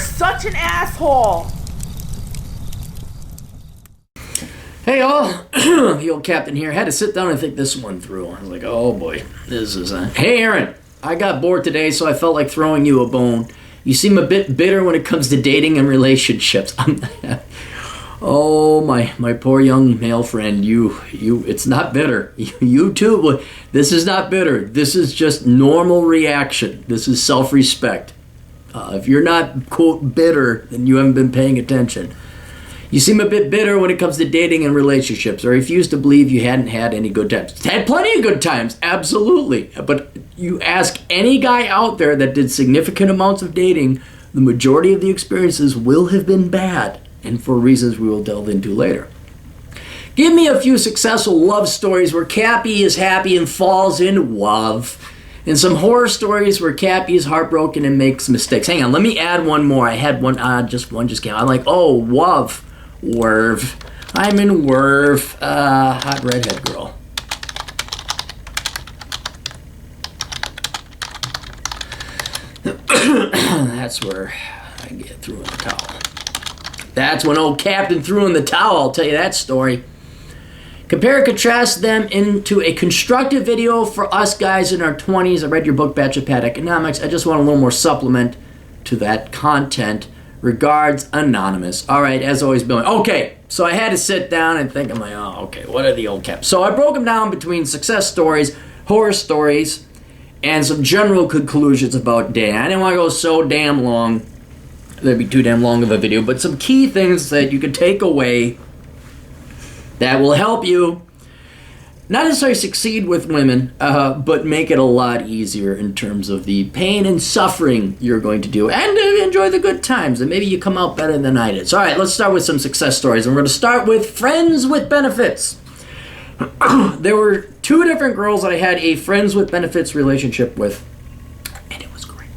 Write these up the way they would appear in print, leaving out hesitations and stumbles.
such an asshole. Hey all, the old captain here. Had to sit down and think this one through. I was like, oh boy, this is a... Hey Aaron, I got bored today, so I felt like throwing you a bone. You seem a bit bitter when it comes to dating and relationships. Oh, my poor young male friend, it's not bitter. You too, this is not bitter. This is just normal reaction. This is self-respect. If you're not, quote, bitter, then you haven't been paying attention. You seem a bit bitter when it comes to dating and relationships. I refuse to believe you hadn't had any good times. Had plenty of good times, absolutely. But you ask any guy out there that did significant amounts of dating, the majority of the experiences will have been bad, and for reasons we will delve into later. Give me a few successful love stories where Cappy is happy and falls in love, and some horror stories where Cappy is heartbroken and makes mistakes. Hang on, let me add one more. I had one, just came out. I'm like, oh, love. Werv. I'm in Werv. Hot redhead girl. That's where I get threw in the towel. That's when old Captain threw in the towel. I'll tell you that story. Compare and contrast them into a constructive video for us guys in our 20s. I read your book, Bachelor Pad Economics. I just want a little more supplement to that content. Regards, Anonymous. All right, as always, Billy. Okay, so I had to sit down and think, I'm like, oh, okay, what are the old caps? So I broke them down between success stories, horror stories, and some general conclusions about dating. I didn't want to go so damn long. That'd be too damn long of a video, but some key things that you could take away that will help you not necessarily succeed with women, but make it a lot easier in terms of the pain and suffering you're going to do, and enjoy the good times, and maybe you come out better than I did. So all right, let's start with some success stories, and we're going to start with friends with benefits. There were two different girls that I had a friends with benefits relationship with, and it was great.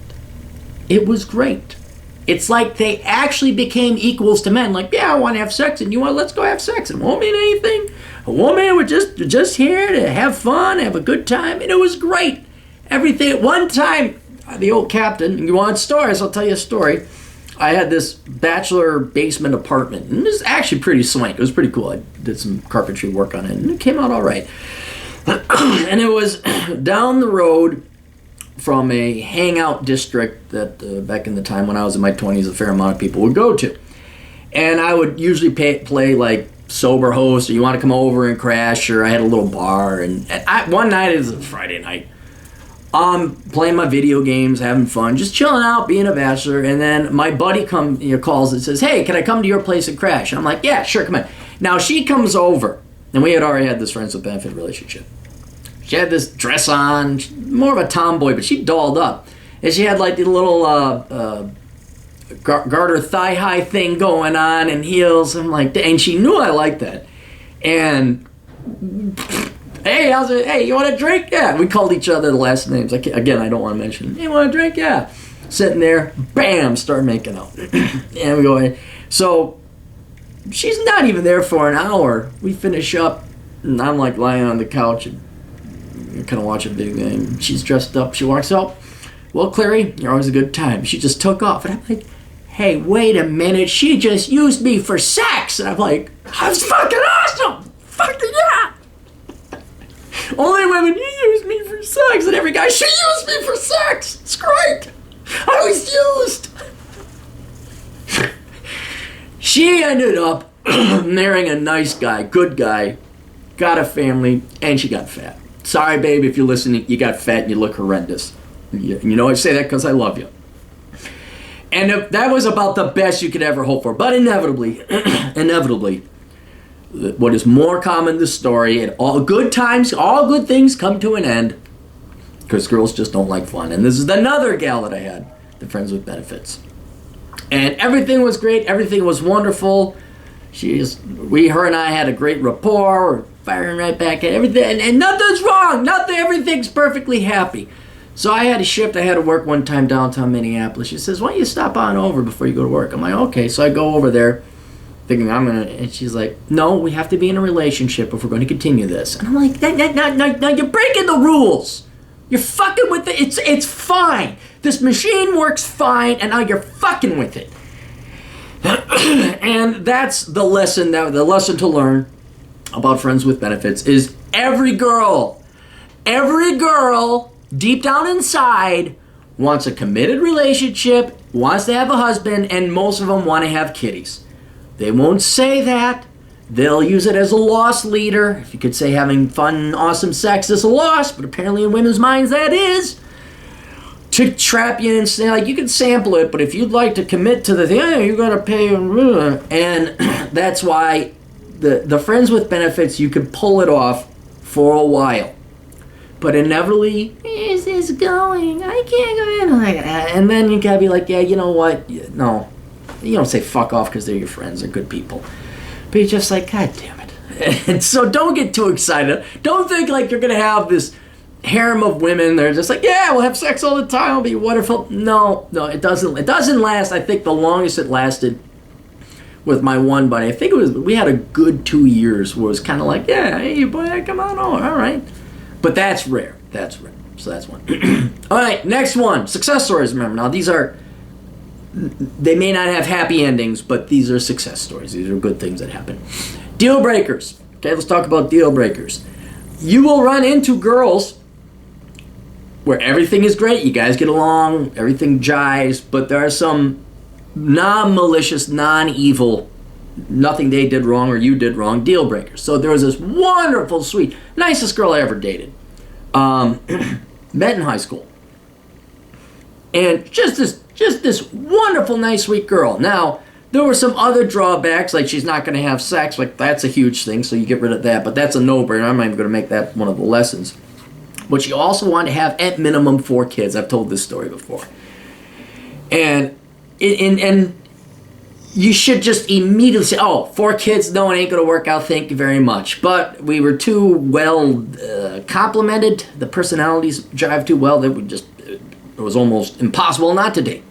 It was great. It's like they actually became equals to men. Like, yeah, I want to have sex, and you want, let's go have sex. It won't mean anything. A woman was just here to have fun, have a good time, and it was great. Everything. At one time, the old captain, you want stories, I'll tell you a story. I had this bachelor basement apartment, and it was actually pretty swank. It was pretty cool. I did some carpentry work on it, and it came out all right. And it was down the road from a hangout district that back in the time when I was in my 20s, a fair amount of people would go to. And I would usually play like sober host, or you want to come over and crash, or I had a little bar. And one night, it was a Friday night, playing my video games, having fun, just chilling out, being a bachelor. And then my buddy calls and says, hey, can I come to your place and crash? And I'm like, yeah, sure, come on. Now she comes over, and we had already had this friends with benefit relationship. She had this dress on, more of a tomboy, but she dolled up. And she had like the little garter thigh-high thing going on and heels. I'm like, and she knew I liked that. And, hey, hey, you want a drink? Yeah. We called each other the last names. Again, I don't want to mention. Hey, you want a drink? Yeah. Sitting there, bam, start making out. And we go in. So she's not even there for an hour. We finish up, and I'm like lying on the couch and kind of watching a video game. She's dressed up. She walks out. Well, Clary, you're always a good time. She just took off. And I'm like, hey, wait a minute. She just used me for sex. And I'm like, that's fucking awesome. Fucking yeah. Only women, you used me for sex. And every guy, she used me for sex. It's great. I was used. She ended up marrying a nice guy, good guy, got a family, and she got fat. Sorry, babe, if you're listening, you got fat and you look horrendous. You know I say that because I love you. And that was about the best you could ever hope for. But inevitably, what is more common in the story, and all good times, all good things come to an end, because girls just don't like fun. And this is another gal that I had, the friends with benefits. And everything was great. Everything was wonderful. Her and I had a great rapport. We're firing right back at everything. And nothing's wrong. Everything's perfectly happy. So I had a shift. I had to work one time downtown Minneapolis. She says, why don't you stop on over before you go to work? I'm like, okay. So I go over there thinking and she's like, no, we have to be in a relationship if we're going to continue this. And I'm like, no, you're breaking the rules. You're fucking with it. It's fine. This machine works fine, and now you're fucking with it. And that's the lesson to learn about friends with benefits is every girl deep down inside wants a committed relationship, wants to have a husband, and most of them want to have kitties. They won't say that. They'll use it as a loss leader. If you could say having fun, awesome sex is a loss, but apparently in women's minds that is. To trap you and say, like, you can sample it, but if you'd like to commit to the thing, you gotta pay. And that's why the friends with benefits, you could pull it off for a while. But inevitably, where's this going? I can't go in like that. And then you gotta be like, yeah, you know what? No. You don't say fuck off because they're your friends, they're good people. But you're just like, God damn it. And so don't get too excited. Don't think like you're gonna have this harem of women. They're just like, yeah, we'll have sex all the time. It'll be wonderful. No, it doesn't. It doesn't last. I think the longest it lasted with my one buddy, I think we had a good 2 years where it was kind of like, yeah, hey, boy, come on over. All right. But that's rare. That's rare. So that's one. All right, next one. Success stories, remember. Now, they may not have happy endings, but these are success stories. These are good things that happen. Deal breakers. Okay, let's talk about deal breakers. You will run into girls where everything is great, you guys get along, everything jives, but there are some non-malicious, non-evil, nothing they did wrong or you did wrong, deal breakers. So there was this wonderful, sweet, nicest girl I ever dated. Met in high school. And just this wonderful, nice, sweet girl. Now, there were some other drawbacks, like she's not going to have sex, like that's a huge thing, so you get rid of that, but that's a no-brainer. I'm not even going to make that one of the lessons. But she also wanted to have, at minimum, 4 kids. I've told this story before. And you should just immediately say, oh, 4 kids, no, it ain't going to work out, thank you very much. But we were too well complemented. The personalities jive too well that it was almost impossible not to date.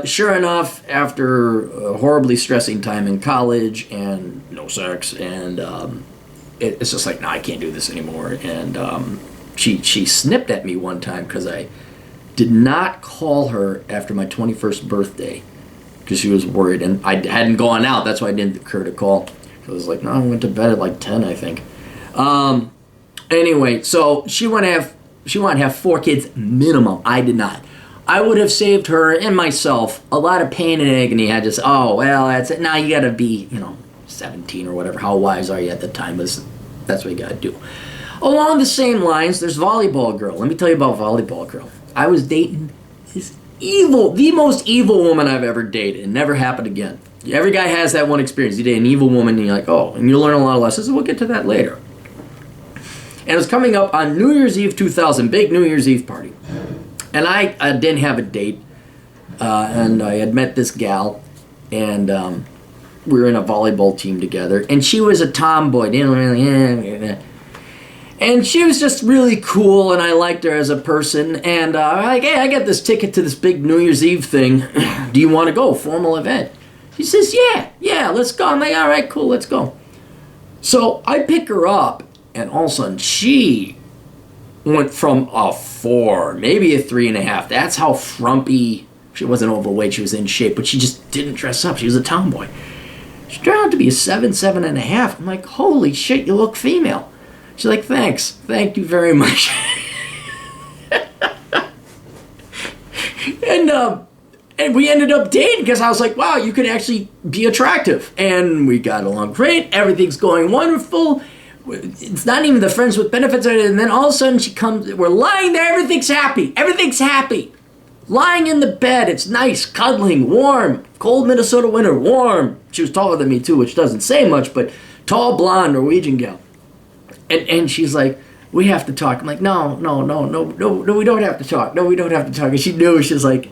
Sure enough, after a horribly stressing time in college and no sex, and it's just like, no, I can't do this anymore. And she snipped at me one time because I did not call her after my 21st birthday because she was worried. And I hadn't gone out. That's why I didn't occur to call. I was like, no, I went to bed at like 10, I think. Anyway, so she wanted to have 4 kids minimum. I did not. I would have saved her and myself a lot of pain and agony. I just, oh, well, that's it. Now you got to be, 17 or whatever. How wise are you at the time? That's what you got to do. Along the same lines, there's volleyball girl. Let me tell you about volleyball girl. I was dating this the most evil woman I've ever dated. It never happened again. Every guy has that one experience. You date an evil woman and you're like, oh, and you'll learn a lot of lessons. We'll get to that later. And it was coming up on New Year's Eve 2000, big New Year's Eve party. And I didn't have a date, and I had met this gal, and we were in a volleyball team together, and she was a tomboy, and she was just really cool, and I liked her as a person, and I'm like, hey, I got this ticket to this big New Year's Eve thing. Do you want to go? Formal event. She says, yeah, let's go. I'm like, all right, cool, let's go. So I pick her up, and all of a sudden, she went from a 4, maybe a 3.5. That's how frumpy. She wasn't overweight. She was in shape, but she just didn't dress up. She was a tomboy. She turned out to be a 7, 7.5. I'm like, holy shit, you look female. She's like, thanks. Thank you very much. And we ended up dating because I was like, wow, you could actually be attractive. And we got along great. Everything's going wonderful. It's not even the friends with benefits, and then all of a sudden she comes, we're lying there, everything's happy. Lying in the bed, it's nice, cuddling, warm, cold Minnesota winter, warm. She was taller than me too, which doesn't say much, but tall, blonde, Norwegian gal. And she's like, we have to talk. I'm like, no, we don't have to talk. No, we don't have to talk. And she knew, she's like,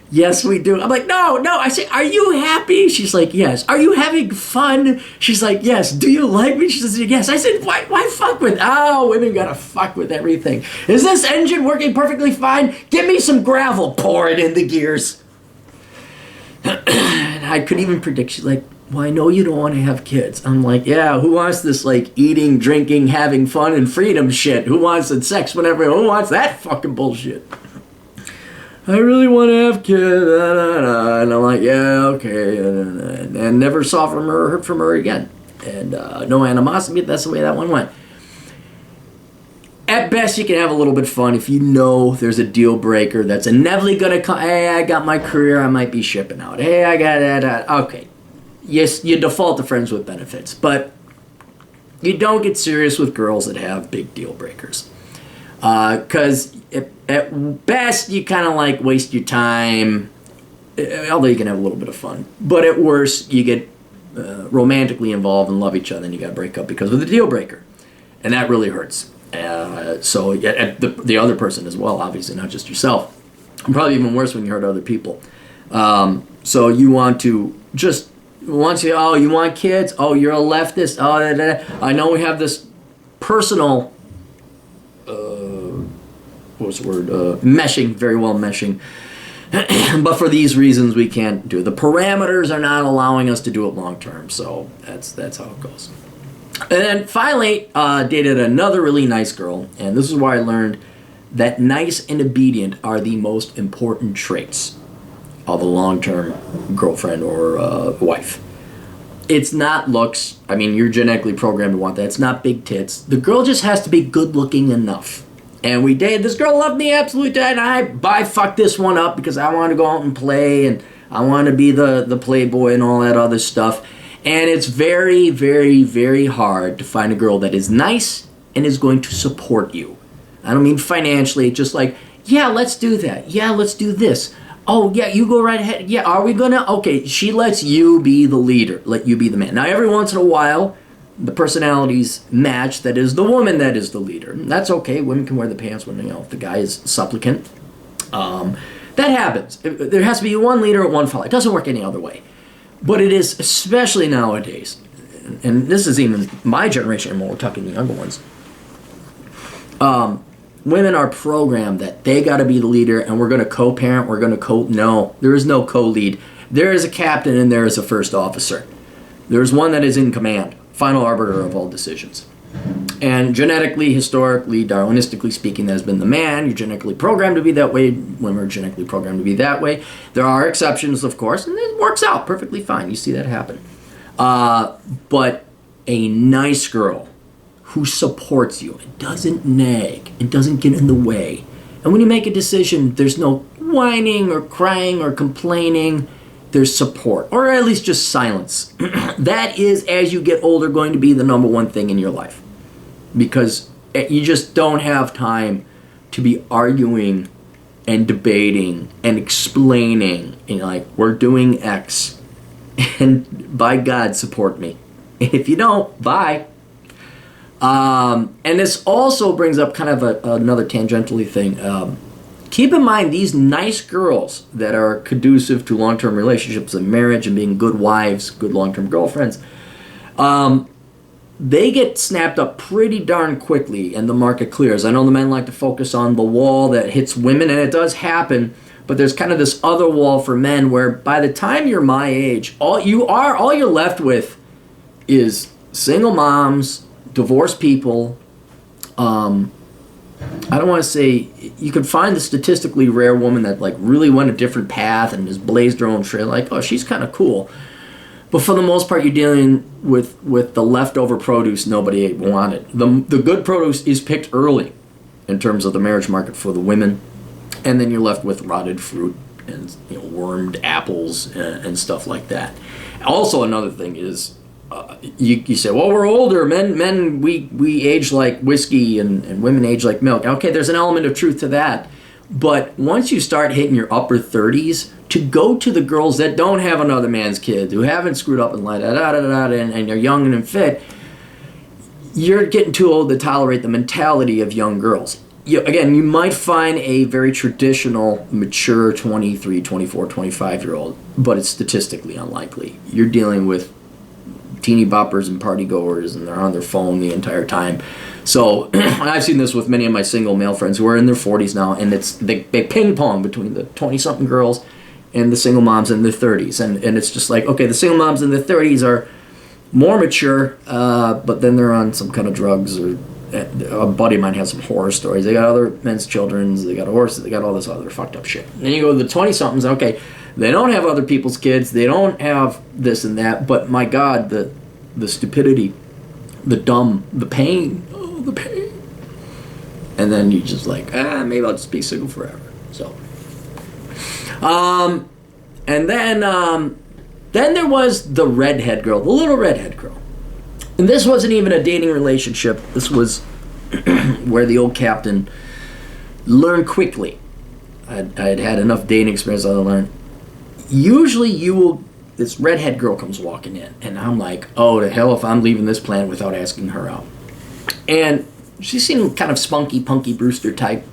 yes, we do. I'm like, no. I say, are you happy? She's like, yes. Are you having fun? She's like, yes. Do you like me? She says, yes. I said, why fuck with? Oh, women gotta fuck with everything. Is this engine working perfectly fine? Give me some gravel. Pour it in the gears. And I could even predict. She's like, well, I know you don't want to have kids. I'm like, yeah, who wants this, like, eating, drinking, having fun, and freedom shit? Who wants sex whenever? Who wants that fucking bullshit? I really want to have kids. And I'm like, yeah, okay. And never saw from her or heard from her again. And no animosity. That's the way that one went. At best, you can have a little bit of fun if you know there's a deal breaker that's inevitably going to come. Hey, I got my career. I might be shipping out. Hey, I got that. Okay. Yes, you default to friends with benefits. But you don't get serious with girls that have big deal breakers. Because at best, you kind of like waste your time. Although you can have a little bit of fun. But at worst, you get romantically involved and love each other and you got to break up because of the deal breaker. And that really hurts. So the other person as well, obviously, not just yourself. And probably even worse when you hurt other people. So you want to just, once you, oh, you want kids? Oh, you're a leftist? Oh, da, da, da. I know we have this personal, what's the word? Meshing, very well meshing. But for these reasons, we can't do it. The parameters are not allowing us to do it long term. So that's how it goes. And then finally, dated another really nice girl, and this is where I learned that nice and obedient are the most important traits of a long-term girlfriend or wife. It's not looks. I mean, you're genetically programmed to want that. It's not big tits. The girl just has to be good-looking enough. And we dated. This girl loved me absolutely, and I fucked this one up because I wanted to go out and play, and I wanted to be the playboy and all that other stuff. And it's very, very, very hard to find a girl that is nice and is going to support you. I don't mean financially, just like, yeah, let's do that. Yeah, let's do this. Oh, yeah, you go right ahead. Yeah, are we going to? Okay, she lets you be the leader. Let you be the man. Now, every once in a while, the personalities match. That is the woman that is the leader. And that's okay. Women can wear the pants when, if the guy is supplicant. That happens. There has to be one leader or one follower. It doesn't work any other way. But it is, especially nowadays, and this is even my generation anymore, we're talking the younger ones, women are programmed that they got to be the leader and we're going to co-parent, we're going to no, there is no co-lead. There is a captain and there is a first officer. There is one that is in command, final arbiter of all decisions. And genetically, historically, Darwinistically speaking, that has been the man. You're genetically programmed to be that way. Women are genetically programmed to be that way. There are exceptions, of course, and it works out perfectly fine. You see that happen. But a nice girl who supports you and doesn't nag and doesn't get in the way. And when you make a decision, there's no whining or crying or complaining. There's support, or at least just silence. That is, as you get older, going to be the number one thing in your life. Because you just don't have time to be arguing and debating and explaining. Like, we're doing X. And by God, support me. And if you don't, bye. And this also brings up kind of another tangentially thing. Keep in mind, these nice girls that are conducive to long-term relationships and marriage and being good wives, good long-term girlfriends, they get snapped up pretty darn quickly and the market clears. I know the men like to focus on the wall that hits women, and it does happen, but there's kind of this other wall for men where by the time you're my age, all you're left with is single moms, divorced people. I don't want to say, you could find the statistically rare woman that like really went a different path and has blazed her own trail. Like, oh, she's kind of cool. But for the most part, you're dealing with the leftover produce nobody wanted. The good produce is picked early in terms of the marriage market for the women. And then you're left with rotted fruit and wormed apples and stuff like that. Also, another thing is, you say, well, we're older. Men, we age like whiskey and women age like milk. Okay, there's an element of truth to that. But once you start hitting your upper 30s, to go to the girls that don't have another man's kid, who haven't screwed up and and they're young and fit, you're getting too old to tolerate the mentality of young girls. You might find a very traditional, mature 23, 24, 25-year-old, but it's statistically unlikely. You're dealing with teeny boppers and party goers, and they're on their phone the entire time. So I've seen this with many of my single male friends who are in their 40s now, and they ping pong between the 20-something girls and the single moms in their 30s. And it's just like, okay, the single moms in their 30s are more mature, but then they're on some kind of drugs, or a buddy of mine has some horror stories. They got other men's children, they got horses, they got all this other fucked up shit. Then you go to the 20-somethings, okay, they don't have other people's kids, they don't have this and that, but my God, the stupidity, the dumb, the pain, the pain. And then you just like, maybe I'll just be single forever. So, and then there was the redhead girl, the little redhead girl. And this wasn't even a dating relationship. This was where the old captain learned quickly. I had enough dating experience to learn. Usually this redhead girl comes walking in, and I'm like, oh, to hell if I'm leaving this planet without asking her out. And she seemed kind of spunky, punky Brewster type.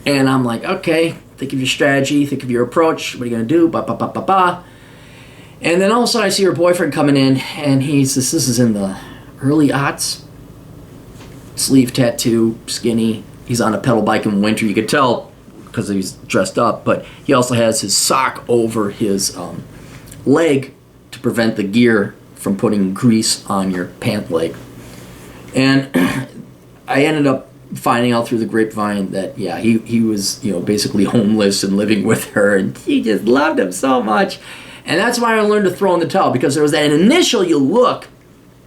And I'm like, okay, think of your strategy, think of your approach, what are you going to do, ba ba ba ba ba. And then all of a sudden I see her boyfriend coming in, and this is in the early aughts. Sleeve tattoo, skinny. He's on a pedal bike in winter. You could tell because he's dressed up, but he also has his sock over his leg to prevent the gear from putting grease on your pant leg. And I ended up finding out through the grapevine that, yeah, he was, basically homeless and living with her, and she just loved him so much. And that's why I learned to throw in the towel, because there was that initial, you look,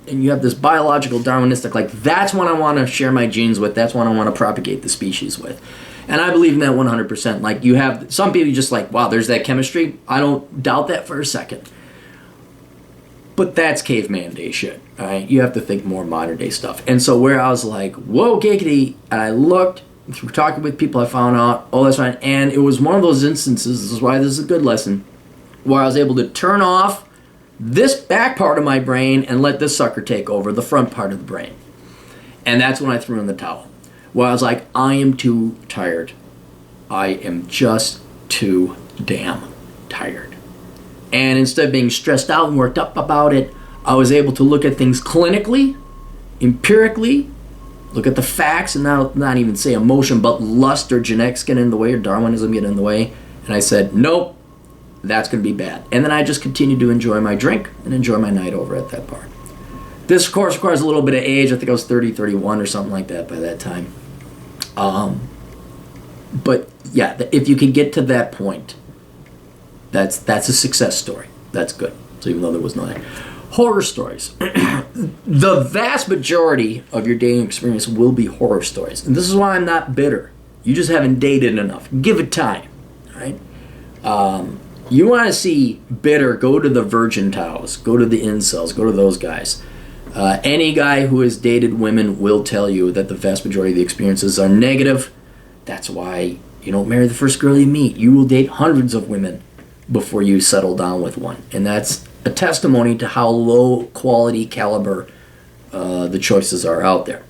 and you have this biological Darwinistic, like, that's what I want to share my genes with, that's what I want to propagate the species with. And I believe in that 100%. Like, you have, some people just like, wow, there's that chemistry. I don't doubt that for a second. But that's caveman day shit, all right? You have to think more modern day stuff. And so where I was like, whoa, giggity, and I looked, through talking with people, I found out, oh, that's fine. And it was one of those instances, this is why this is a good lesson, where I was able to turn off this back part of my brain and let this sucker take over the front part of the brain. And that's when I threw in the towel. Where I was like, I am too tired. I am just too damn tired. And instead of being stressed out and worked up about it, I was able to look at things clinically, empirically, look at the facts, and not even say emotion, but lust or genetics get in the way, or Darwinism get in the way. And I said, nope, that's going to be bad. And then I just continued to enjoy my drink and enjoy my night over at that bar. This, of course, requires a little bit of age. I think I was 30, 31 or something like that by that time. But, yeah, if you can get to that point, that's a success story. That's good. So even though there was no horror stories. The vast majority of your dating experience will be horror stories. And this is why I'm not bitter. You just haven't dated enough. Give it time. All right? You want to see bitter, go to the virgin towels, go to the incels, go to those guys. Any guy who has dated women will tell you that the vast majority of the experiences are negative. That's why you don't marry the first girl you meet. You will date hundreds of women before you settle down with one. And that's a testimony to how low quality caliber the choices are out there.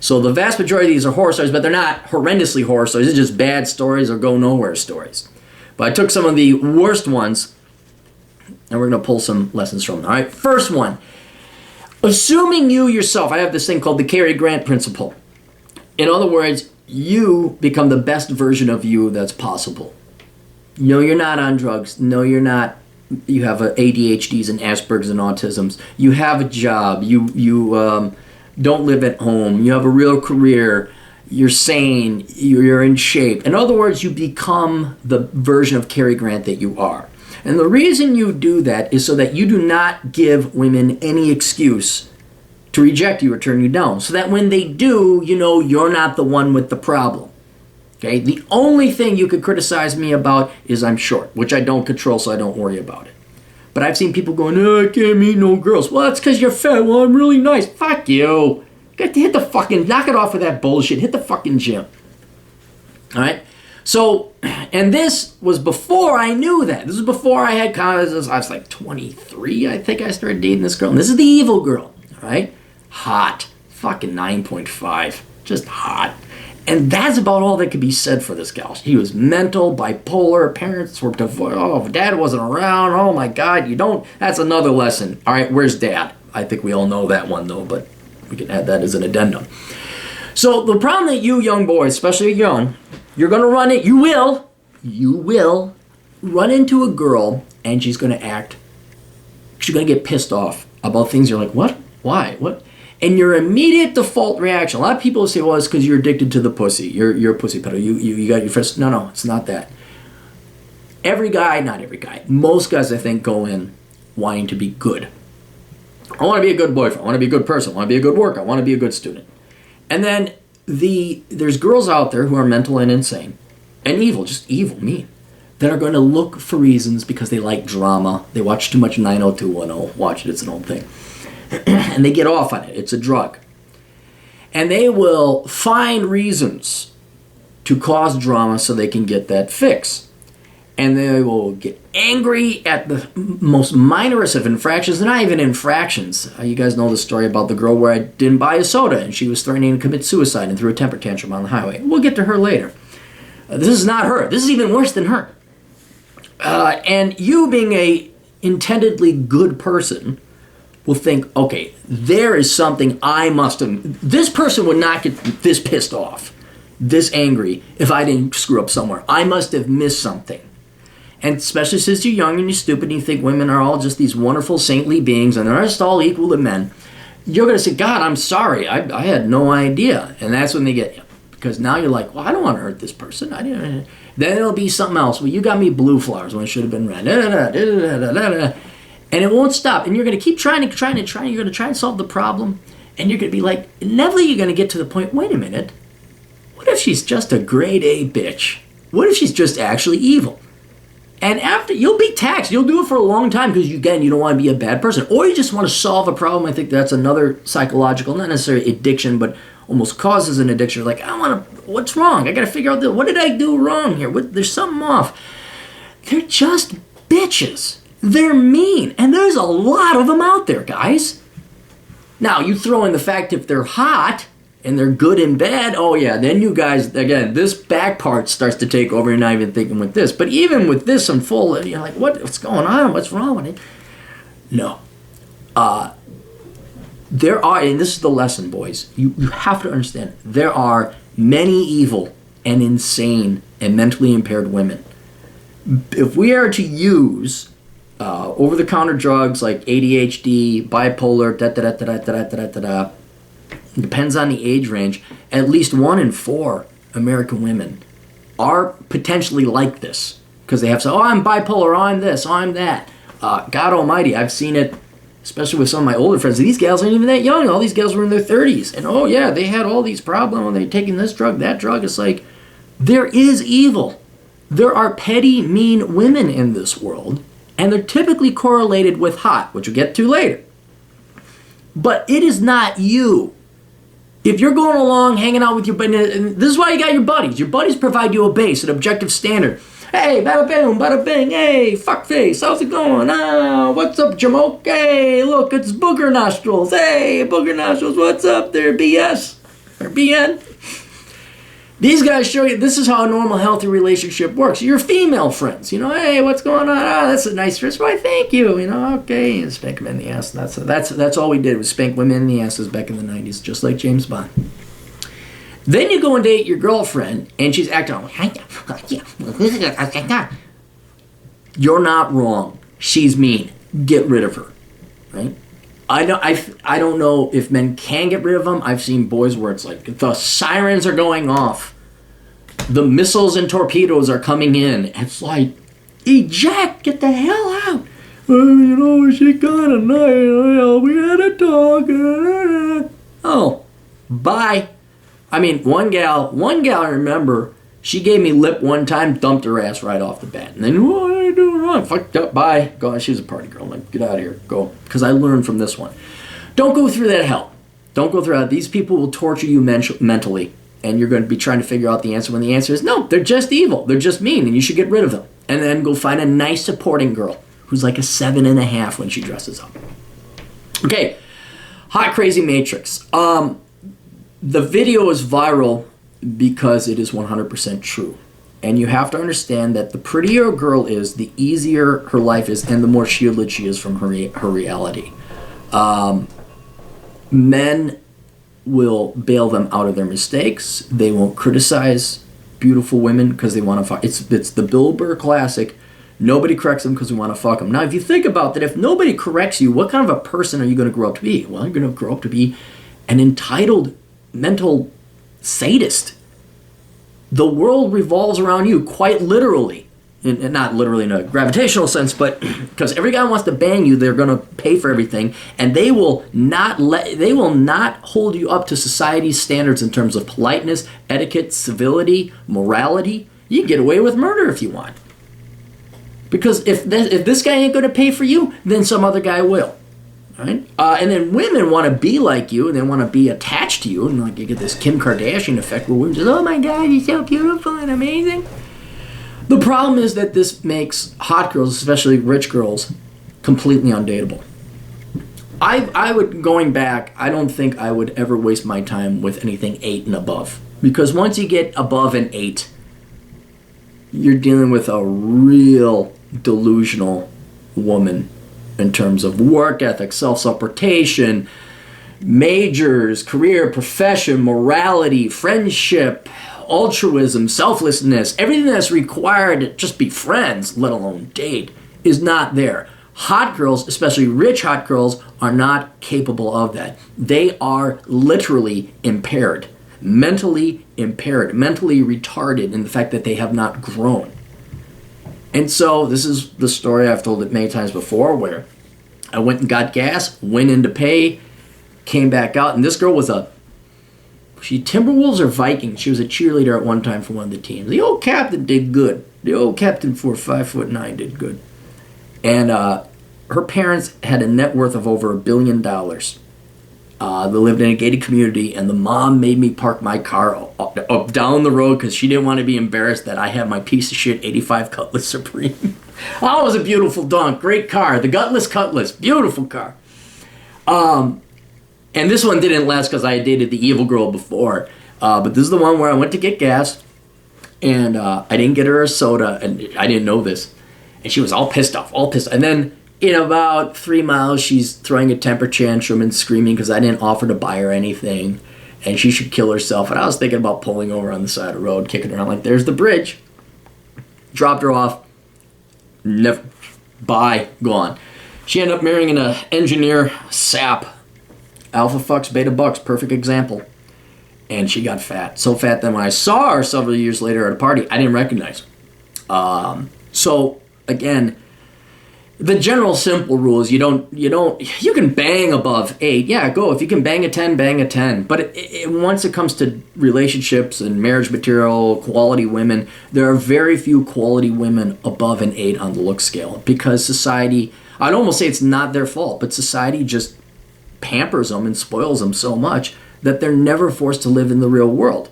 So the vast majority of these are horror stories, but they're not horrendously horror stories. They're just bad stories or go nowhere stories. But I took some of the worst ones, and we're going to pull some lessons from them. All right, first one. Assuming you yourself, I have this thing called the Cary Grant principle. In other words, you become the best version of you that's possible. No, you're not on drugs. No, you're not. You have ADHDs and Asperger's and autisms. You have a job. You don't live at home. You have a real career. You're sane. You're in shape. In other words, you become the version of Cary Grant that you are. And the reason you do that is so that you do not give women any excuse to reject you or turn you down. So that when they do, you know you're not the one with the problem. Okay? The only thing you could criticize me about is I'm short, which I don't control, so I don't worry about it. But I've seen people going, I can't meet no girls. Well, that's because you're fat. Well, I'm really nice. Fuck you. You got to hit the fucking, knock it off with that bullshit. Hit the fucking gym. All right? So, and this was before I knew that. This was before I had college. I was like 23, I think I started dating this girl. And this is the evil girl, all right? Hot. Fucking 9.5. Just hot. And that's about all that could be said for this gal. He was mental, bipolar, parents were divorced, oh, dad wasn't around, oh my God, you don't, that's another lesson. All right, where's dad? I think we all know that one though, but we can add that as an addendum. So the problem that you young boys, especially young, you're going to run it, you will run into a girl and she's going to get pissed off about things. You're like, what? Why? What? And your immediate default reaction, a lot of people say, well, it's because you're addicted to the pussy. You're a pussy peddler. You got your first. No, it's not that. Not every guy, most guys I think go in wanting to be good. I want to be a good boyfriend. I want to be a good person. I want to be a good worker. I want to be a good student. And then there's girls out there who are mental and insane and evil, just evil, mean, that are going to look for reasons because they like drama. They watch too much 90210. Watch it, it's an old thing. And they get off on it. It's a drug. And they will find reasons to cause drama so they can get that fix. And they will get angry at the most minorest of infractions. They're not even infractions. You guys know the story about the girl where I didn't buy a soda and she was threatening to commit suicide and threw a temper tantrum on the highway. We'll get to her later. This is not her. This is even worse than her. And you being a intendedly good person will think, okay, there is something I must have... This person would not get this pissed off, this angry, if I didn't screw up somewhere. I must have missed something. And especially since you're young and you're stupid and you think women are all just these wonderful saintly beings and they're just all equal to men, you're going to say, God, I'm sorry. I had no idea. And that's when they get you. Because now you're like, well, I don't want to hurt this person. Then it'll be something else. Well, you got me blue flowers when it should have been red. And it won't stop. And you're going to keep trying. You're going to try and solve the problem. And you're going to be like, inevitably you're going to get to the point, wait a minute. What if she's just a grade A bitch? What if she's just actually evil? And after, you'll be taxed. You'll do it for a long time because, again, you don't want to be a bad person. Or you just want to solve a problem. I think that's another psychological, not necessarily addiction, but almost causes an addiction. Like, what's wrong? I got to figure out, what did I do wrong here? There's something off. They're just bitches. They're mean. And there's a lot of them out there, guys. Now, you throw in the fact if they're hot and they're good in bed, oh yeah, then you guys, again, this back part starts to take over. You're not even thinking with this. But even with this in full, you're like, what's going on? What's wrong with it? No. There are, and this is the lesson, boys, you have to understand, there are many evil and insane and mentally impaired women. If we are to use over-the-counter drugs like ADHD, bipolar, depends on the age range, at least 1 in 4 American women are potentially like this. Because they have to say, I'm bipolar, I'm this, I'm that. God almighty, I've seen it, especially with some of my older friends. These gals aren't even that young. All these gals were in their 30s. And oh yeah, they had all these problems, and they're taking this drug, that drug. It's like, there is evil. There are petty, mean women in this world, and they're typically correlated with hot, which we'll get to later. But it is not you. If you're going along, hanging out with your buddy, and this is why you got your buddies. Your buddies provide you a base, an objective standard. Hey, bada boom, bada bing. Hey, fuckface, how's it going? Ah, what's up, Jamoke? Hey, look, it's Booger Nostrils. Hey, Booger Nostrils, what's up there, BS? Or BN? These guys show you this is how a normal, healthy relationship works. Your female friends, hey, what's going on? Ah, that's a nice dress. Why, thank you. Okay, and spank them in the ass. That's all we did was spank women in the asses back in the 90s, just like James Bond. Then you go and date your girlfriend, and she's acting like, you're not wrong. She's mean. Get rid of her, right? I don't know if men can get rid of them. I've seen boys where it's like the sirens are going off. The missiles and torpedoes are coming in. It's like, eject, get the hell out. She kind of nice. We had a talk. Oh, bye. I mean, one gal, I remember, she gave me lip one time, dumped her ass right off the bat. And then, what are you doing wrong? Fucked up, bye. Go on, she's a party girl. Like, get out of here, go. Because I learned from this one. Don't go through that hell. Don't go through that. These people will torture you mentally. And you're going to be trying to figure out the answer when the answer is, no, they're just evil. They're just mean, and you should get rid of them. And then go find a nice supporting girl who's like a 7.5 when she dresses up. Okay, Hot Crazy Matrix. The video is viral because it is 100% true. And you have to understand that the prettier a girl is, the easier her life is, and the more shielded she is from her reality. Men will bail them out of their mistakes. They won't criticize beautiful women because they want to fight. It's the Bill Burr classic. Nobody corrects them because we want to fuck them. Now, if you think about that, if nobody corrects you, what kind of a person are you going to grow up to be? Well, you're going to grow up to be an entitled mental sadist. The world revolves around you, quite literally. And not literally in a gravitational sense, but because every guy wants to bang you, they're going to pay for everything, and they will not hold you up to society's standards in terms of politeness, etiquette, civility, morality. You can get away with murder if you want. Because if this guy ain't going to pay for you, then some other guy will. Right? And then women want to be like you, and they want to be attached to you, and like you get this Kim Kardashian effect where women just, oh my God, you're so beautiful and amazing. The problem is that this makes hot girls, especially rich girls, completely undateable. I don't think I would ever waste my time with anything 8 and above. Because once you get above an 8, you're dealing with a real delusional woman in terms of work ethic, self-supportation, majors, career, profession, morality, friendship, altruism, selflessness, everything that's required to just be friends, let alone date, is not there. Hot girls, especially rich hot girls, are not capable of that. They are literally impaired, mentally retarded in the fact that they have not grown. And so this is the story, I've told it many times before, where I went and got gas, went in to pay, came back out, and this girl was Timberwolves or Vikings? She was a cheerleader at one time for one of the teams. The old captain did good. The old captain for 5'9" did good. And her parents had a net worth of over $1 billion. They lived in a gated community, and the mom made me park my car up down the road because she didn't want to be embarrassed that I had my piece of shit 85 Cutlass Supreme. Oh, it was a beautiful donk. Great car. The Gutless Cutlass. Beautiful car. And this one didn't last because I had dated the evil girl before. But this is the one where I went to get gas, and I didn't get her a soda, and I didn't know this. And she was all pissed off. And then in about 3 miles, she's throwing a temper tantrum and screaming because I didn't offer to buy her anything, and she should kill herself. And I was thinking about pulling over on the side of the road, kicking her. I'm like, there's the bridge. Dropped her off. Never. Bye. Gone. She ended up marrying an engineer, sap. Alpha fucks, beta bucks, perfect example. And she got fat. So fat that when I saw her several years later at a party, I didn't recognize her. So, again, the general simple rule is you can bang above 8. Yeah, go. If you can bang a 10, bang a 10. But once it comes to relationships and marriage material, quality women, there are very few quality women above an 8 on the look scale. Because society, I'd almost say it's not their fault, but society just pampers them and spoils them so much that they're never forced to live in the real world,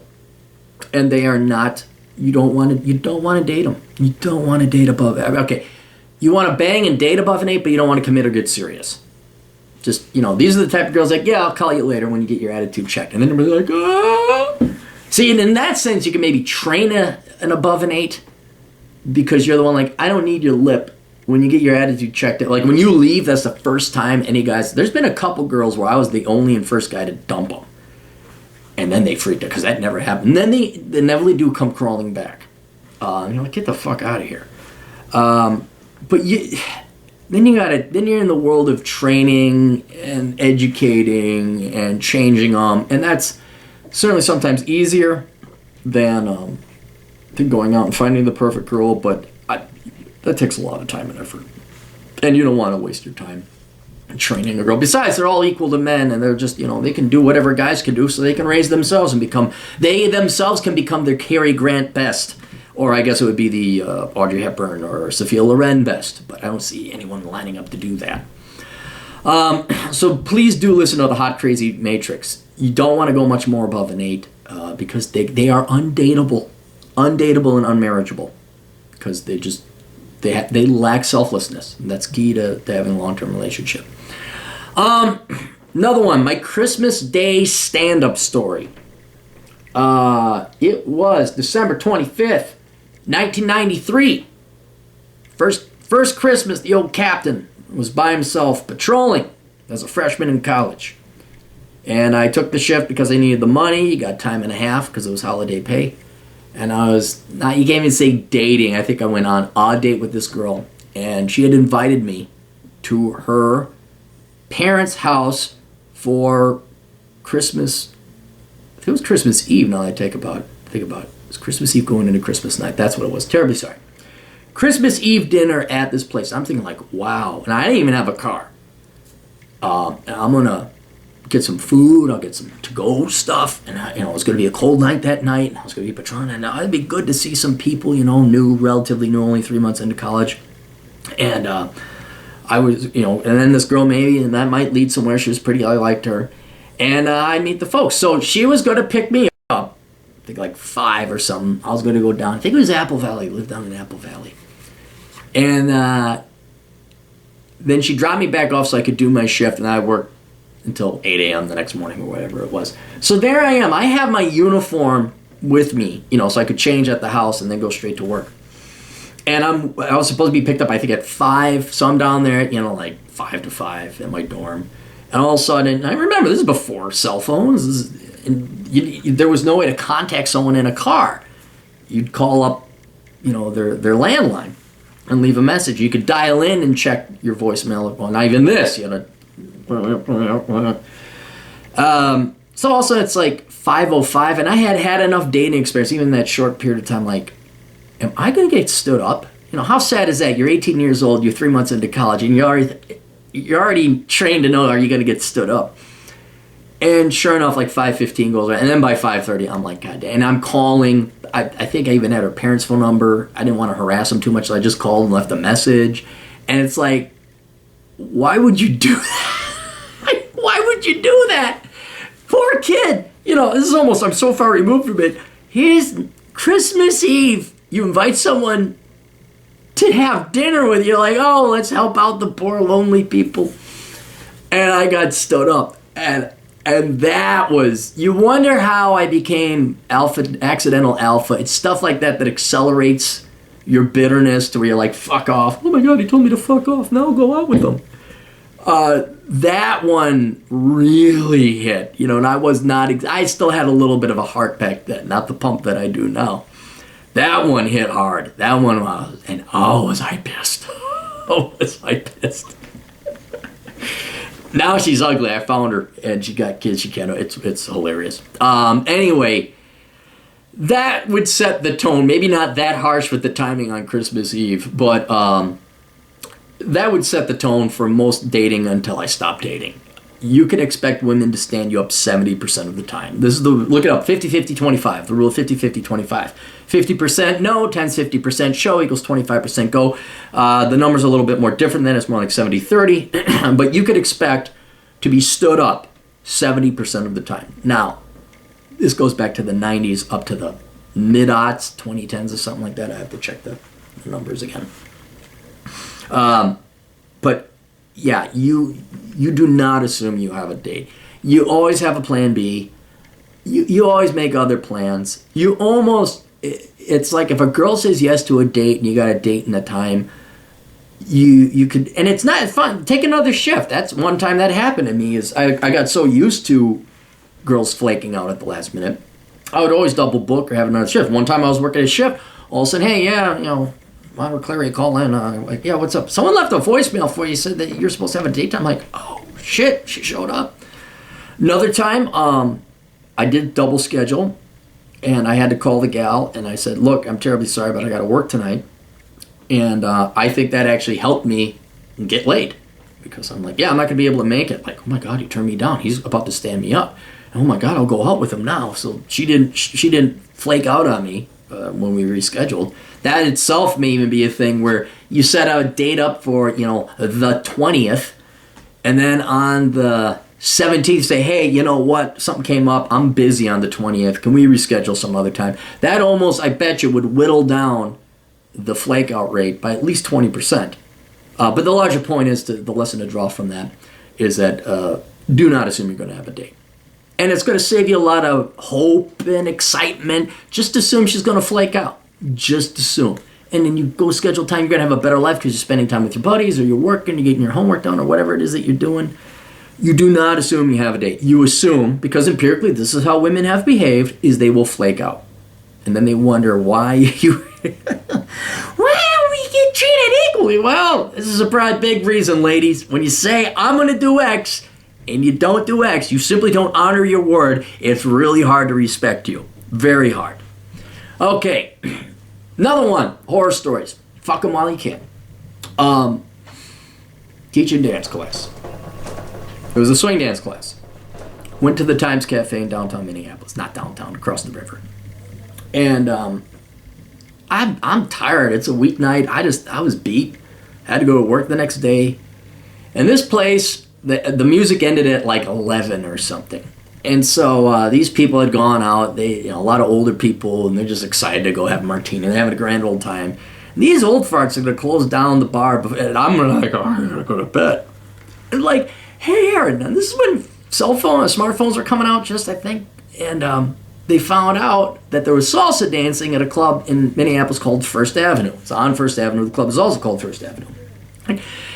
and they are not. You don't want to date them. You don't want to date above. Okay, you want to bang and date above an 8, but you don't want to commit or get serious. Just these are the type of girls like, yeah, I'll call you later when you get your attitude checked, and then they're like, oh. See, and in that sense, you can maybe train an above an 8 because you're the one like, I don't need your lip. When you get your attitude checked, like when you leave, that's the first time any guys. There's been a couple girls where I was the only and first guy to dump them, and then they freaked out because that never happened. And then they inevitably do come crawling back. You're like, get the fuck out of here. But then you're in the world of training and educating and changing them, and that's certainly sometimes easier than going out and finding the perfect girl, but. That takes a lot of time and effort. And you don't want to waste your time training a girl. Besides, they're all equal to men, and they're just, they can do whatever guys can do so they can raise themselves and they themselves can become their Cary Grant best. Or I guess it would be the Audrey Hepburn or Sophia Loren best. But I don't see anyone lining up to do that. So please do listen to the Hot Crazy Matrix. You don't want to go much more above an 8 because they are undateable. Undateable and unmarriageable. Because they lack selflessness. And that's key to having a long-term relationship. Another one, my Christmas Day stand-up story. It was December 25th, 1993. First Christmas, the old captain was by himself patrolling as a freshman in college. And I took the shift because I needed the money. Got time and a half because it was holiday pay. And I was, not, you can't even say dating. I think I went on a date with this girl. And she had invited me to her parents' house for Christmas. I think it was Christmas Eve now that I think about it. It was Christmas Eve going into Christmas night. That's what it was. Terribly sorry. Christmas Eve dinner at this place. I'm thinking like, wow. And I didn't even have a car. And I'm going to get some food. I'll get some to-go stuff. And, it was going to be a cold night that night. And I was going to be Patron. And it'd be good to see some people, relatively new, only 3 months into college. And I was, and then this girl maybe, and that might lead somewhere. She was pretty. I liked her. And I meet the folks. So she was going to pick me up. I think like 5 or something. I was going to go down. I think it was Apple Valley. I lived down in Apple Valley. And then she dropped me back off so I could do my shift. And I worked until 8 a.m. the next morning or whatever it was. So there I am. I have my uniform with me, so I could change at the house and then go straight to work. And I was supposed to be picked up, I think, at 5. So I'm down there, like 5 to 5 in my dorm. And all of a sudden, I remember this is before cell phones. There was no way to contact someone in a car. You'd call up, their landline and leave a message. You could dial in and check your voicemail. Well, not even this. You had so also it's like 5:05, and I had enough dating experience, even in that short period of time. Like, am I going to get stood up? How sad is that? You're 18 years old. You're 3 months into college, and you're already trained to know, are you going to get stood up? And sure enough, like 5:15 goes right, and then by 5:30, I'm like, God damn. And I'm calling. I think I even had her parents' phone number. I didn't want to harass them too much, so I just called and left a message. And it's like, why would you do that? Why would you do that? Poor kid. This is almost, I'm so far removed from it. Here's Christmas Eve. You invite someone to have dinner with you, like, oh, let's help out the poor lonely people. And I got stood up. And that was, you wonder how I became accidental alpha. It's stuff like that accelerates your bitterness to where you're like, fuck off. Oh my God, he told me to fuck off. Now I'll go out with him. That one really hit, and I still had a little bit of a heart back then, not the pump that I do now. That one hit hard. That one was, and was I pissed. Oh, was I pissed. Now she's ugly. I found her, and she got kids. She can't. It's hilarious. Anyway, that would set the tone. Maybe not that harsh with the timing on Christmas Eve, but that would set the tone for most dating until I stopped dating. You can expect women to stand you up 70% of the time. This is look it up, 50-50-25, the rule of 50-50-25. 50% no, 10-50% show equals 25% go. The number's a little bit more different than it's more like 70-30, but you could expect to be stood up 70% of the time. Now, this goes back to the 90s up to the mid-aughts, 2010s or something like that. I have to check the numbers again. But yeah, you do not assume you have a date. You always have a plan B. You always make other plans. It's like if a girl says yes to a date and you got a date and a time, you could, and it's not fun. Take another shift. That's one time that happened to me. Is I got so used to girls flaking out at the last minute, I would always double book or have another shift. One time I was working a shift, all of a sudden, hey, yeah, Robert Clary, call in. Like, yeah, what's up? Someone left a voicemail for you, said that you're supposed to have a date time. I'm like, oh, shit, she showed up. Another time, I did double schedule, and I had to call the gal, and I said, look, I'm terribly sorry, but I got to work tonight. And I think that actually helped me get laid, because I'm like, yeah, I'm not going to be able to make it. Like, oh, my God, he turned me down. He's about to stand me up. And, oh, my God, I'll go out with him now. So she didn't flake out on me when we rescheduled. That itself may even be a thing where you set a date up for, the 20th, and then on the 17th say, hey, you know what, something came up, I'm busy on the 20th, can we reschedule some other time? That almost, I bet you, would whittle down the flake out rate by at least 20%. But the larger point is, the lesson to draw from that is that do not assume you're going to have a date. And it's going to save you a lot of hope and excitement. Just assume she's going to flake out. Just assume. And then you go schedule time, you're going to have a better life because you're spending time with your buddies, or you're working, you're getting your homework done, or whatever it is that you're doing. You do not assume you have a date. You assume, because empirically this is how women have behaved, is they will flake out. And then they wonder why you... Why we get treated equally? Well, this is a probably big reason, ladies. When you say, I'm going to do X, and you don't do X, you simply don't honor your word, it's really hard to respect you. Very hard. Okay. Another one. Horror stories. Fuck them while you can. Teaching dance class. It was a swing dance class. Went to the Times Cafe in downtown Minneapolis. Not downtown, across the river. And I'm tired. It's a weeknight. I was beat. Had to go to work the next day. And this place, the music ended at like 11 or something. And so these people had gone out. A lot of older people, and they're just excited to go have a martini. They're having a grand old time. And these old farts are going to close down the bar, and I'm going to I'm going to go to bed. And like, hey, Aaron, and this is when smartphones were coming out just, I think. And they found out that there was salsa dancing at a club in Minneapolis called First Avenue. It's on First Avenue. The club is also called First Avenue.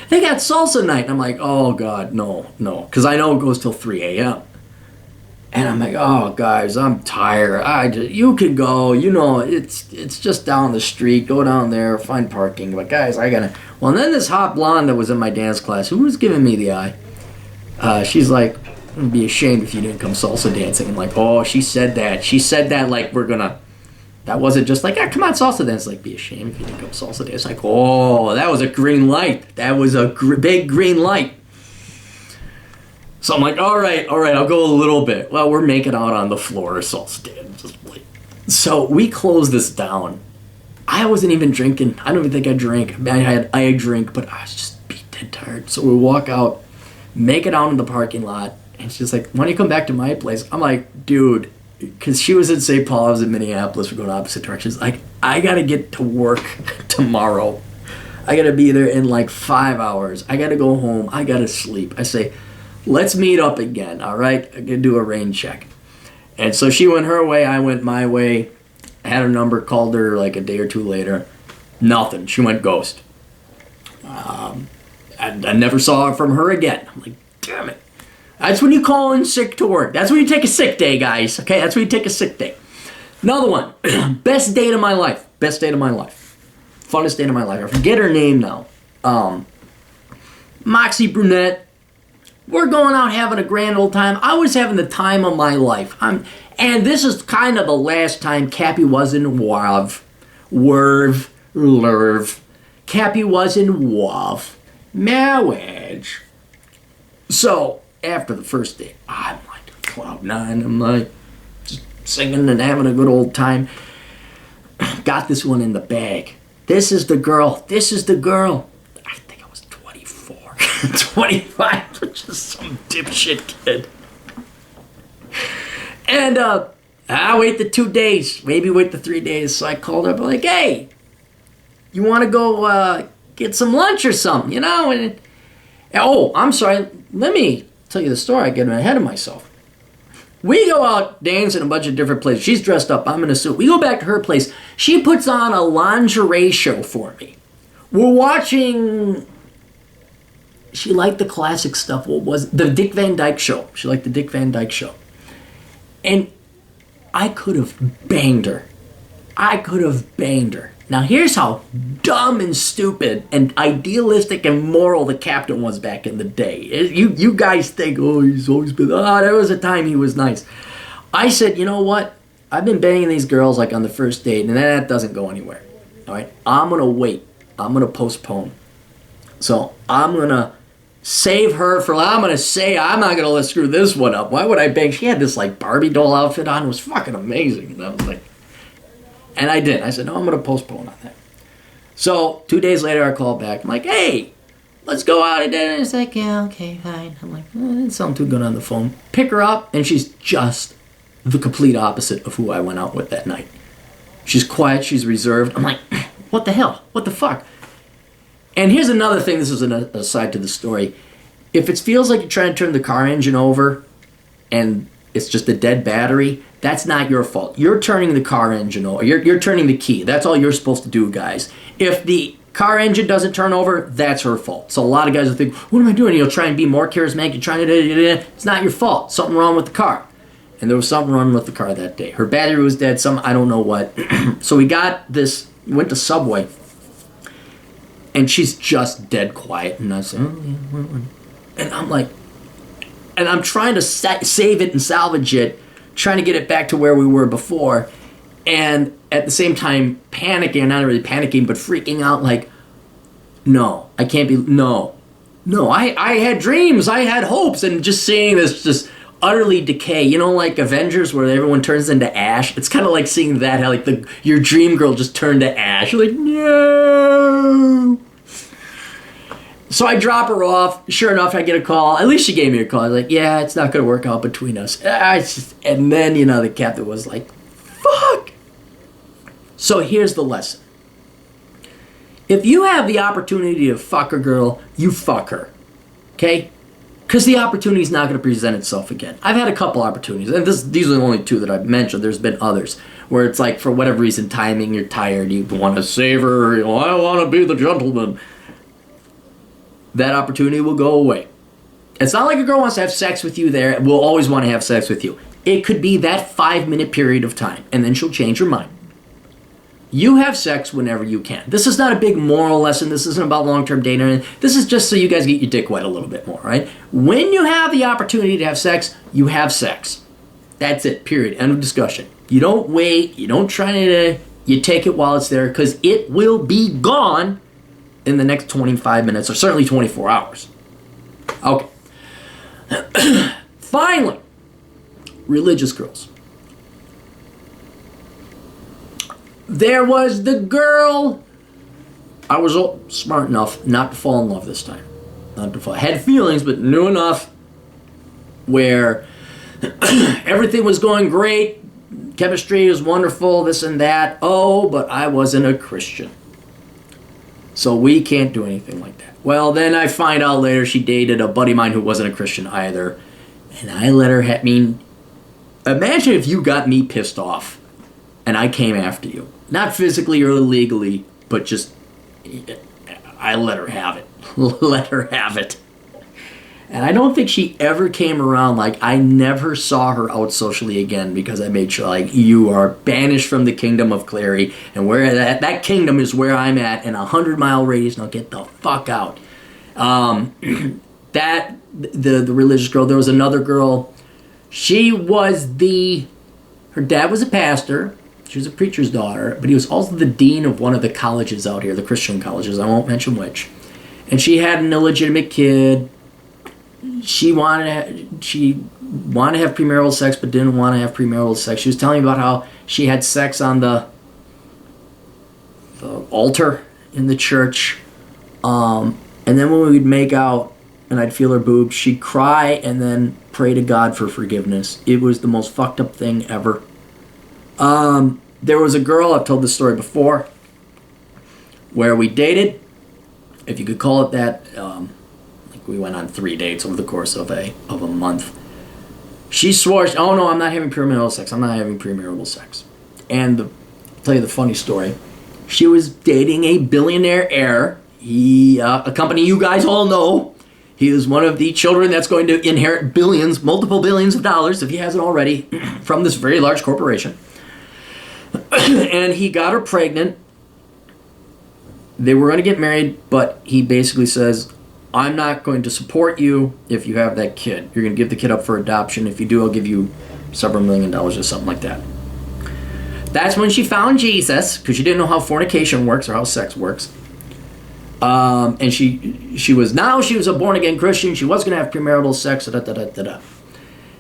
They got salsa night. And I'm like, oh, God, no. Because I know it goes till 3 a.m. And I'm like, oh, guys, I'm tired. You can go. It's just down the street. Go down there, find parking. But, guys, I got to. Well, and then this hot blonde that was in my dance class, who was giving me the eye, she's like, I'd be ashamed if you didn't come salsa dancing. I'm like, oh, she said that. She said that like we're going to. That wasn't just like, come on, salsa dance. Like, be ashamed if you didn't come salsa dance. Like, oh, that was a green light. That was a big green light. So I'm like, all right, I'll go a little bit. Well, we're making out on the floor, salsa dance. So we closed this down. I wasn't even drinking. I don't even think I drank. I had a drink, but I was just beat dead tired. So we walk out, make it out in the parking lot, and she's like, why don't you come back to my place? I'm like, dude, because she was in St. Paul, I was in Minneapolis, we're going opposite directions. Like, I got to get to work tomorrow. I got to be there in like 5 hours. I got to go home. I got to sleep. I say, let's meet up again, all right? I'm going to do a rain check. And so she went her way, I went my way. I had her number, called her like a day or two later. Nothing. She went ghost. I never saw from her again. I'm like, damn it. That's when you call in sick to work. That's when you take a sick day, guys. Okay, that's when you take a sick day. Another one. Best date of my life. Best date of my life. Funnest date of my life. I forget her name now. Moxie Brunette. We're going out having a grand old time. I was having the time of my life. And this is kind of the last time Cappy was in WAV. Cappy was in WAV. Marriage. So, after the first date, I'm like cloud nine. I'm like just singing and having a good old time. Got this one in the bag. This is the girl. I think I was 24, 25, which is some dipshit kid. And I wait the 2 days, maybe wait the 3 days. So I called her up like, hey, you want to go get some lunch or something, And oh, I'm sorry. Let me tell you the story. I get ahead of myself. We go out dancing a bunch of different places. She's dressed up. I'm in a suit. We go back to her place. She puts on a lingerie show for me. We're watching... She liked the classic stuff. What was it? The Dick Van Dyke Show. She liked the Dick Van Dyke Show. And I could have banged her. Now, here's how dumb and stupid and idealistic and moral the captain was back in the day. You guys think, oh, he's always been... there was a time he was nice. I said, you know what? I've been banging these girls like on the first date, and that doesn't go anywhere. All right? I'm going to wait. I'm going to postpone. So I'm going to save her for... I'm going to say I'm not going to let screw this one up. Why would I bang? She had this like Barbie doll outfit on. It was fucking amazing. And I was like... And I did. I said, no, I'm going to postpone on that. So 2 days later, I called back. I'm like, hey, let's go out at dinner. It's like, yeah, okay, fine. I'm like, it didn't sound too good on the phone. Pick her up, and she's just the complete opposite of who I went out with that night. She's quiet. She's reserved. I'm like, what the hell? What the fuck? And here's another thing. This is an aside to the story. If it feels like you're trying to turn the car engine over and it's just a dead battery, that's not your fault. You're turning the car engine over. You're turning the key. That's all you're supposed to do, guys. If the car engine doesn't turn over, that's her fault. So a lot of guys will think, what am I doing? You'll try and be more charismatic. You're trying to... It's not your fault. Something wrong with the car. And there was something wrong with the car that day. Her battery was dead, I don't know what. So we went to Subway. And she's just dead quiet. And I said, oh, yeah. And I'm like, and I'm trying to save it and salvage it, trying to get it back to where we were before. And at the same time, panicking, not really panicking, but freaking out like, no, I can't be, no, I had dreams, I had hopes, and just seeing this just utterly decay, you know, like Avengers where everyone turns into ash. It's kind of like seeing that, how like your dream girl just turned to ash. You're like, no. So I drop her off. Sure enough, I get a call. At least she gave me a call. I was like, yeah, it's not going to work out between us. And then, you know, the captain was like, fuck. So here's the lesson. If you have the opportunity to fuck a girl, you fuck her. Okay? Because the opportunity is not going to present itself again. I've had a couple opportunities. And these are the only two that I've mentioned. There's been others. Where it's like, for whatever reason, timing, you're tired, you want to save her, you know, I want to be the gentleman. That opportunity will go away. It's not like a girl wants to have sex with you there, will always want to have sex with you. It could be that 5-minute period of time, and then she'll change her mind. You have sex whenever you can. This is not a big moral lesson. This isn't about long-term dating. This is just so you guys get your dick wet a little bit more, right? When you have the opportunity to have sex, you have sex. That's it, period. End of discussion. You don't wait. You don't try to... You take it while it's there, because it will be gone in the next 25 minutes, or certainly 24 hours. Okay. Finally, religious girls. There was the girl. I was smart enough not to fall in love this time. Not to fall. I had feelings, but knew enough where everything was going great. Chemistry was wonderful, this and that. Oh, but I wasn't a Christian. So we can't do anything like that. Well, then I find out later she dated a buddy of mine who wasn't a Christian either. And I let her imagine if you got me pissed off and I came after you. Not physically or illegally, but just, I let her have it. Let her have it. And I don't think she ever came around. Like, I never saw her out socially again because I made sure, like, you are banished from the kingdom of Clary, and where that kingdom is where I'm at in a 100-mile radius. Now get the fuck out. The religious girl. There was another girl. She was her dad was a pastor. She was a preacher's daughter, but he was also the dean of one of the colleges out here, the Christian colleges. I won't mention which. And she had an illegitimate kid. She wanted to have premarital sex, but didn't want to have premarital sex. She was telling me about how she had sex on the altar in the church. And then when we'd make out and I'd feel her boobs, she'd cry and then pray to God for forgiveness. It was the most fucked up thing ever. There was a girl, I've told this story before, where we dated, if you could call it that. We went on 3 dates over the course of a month. She swore, oh no, I'm not having premarital sex. I'm not having premarital sex. And I'll tell you the funny story. She was dating a billionaire heir. A company you guys all know. He is one of the children that's going to inherit multiple billions of dollars, if he hasn't already, from this very large corporation. And he got her pregnant. They were going to get married, but he basically says, I'm not going to support you if you have that kid. You're going to give the kid up for adoption. If you do, I'll give you several $1 million or something like that. That's when she found Jesus, because she didn't know how fornication works or how sex works. And she was a born-again Christian. She was going to have premarital sex.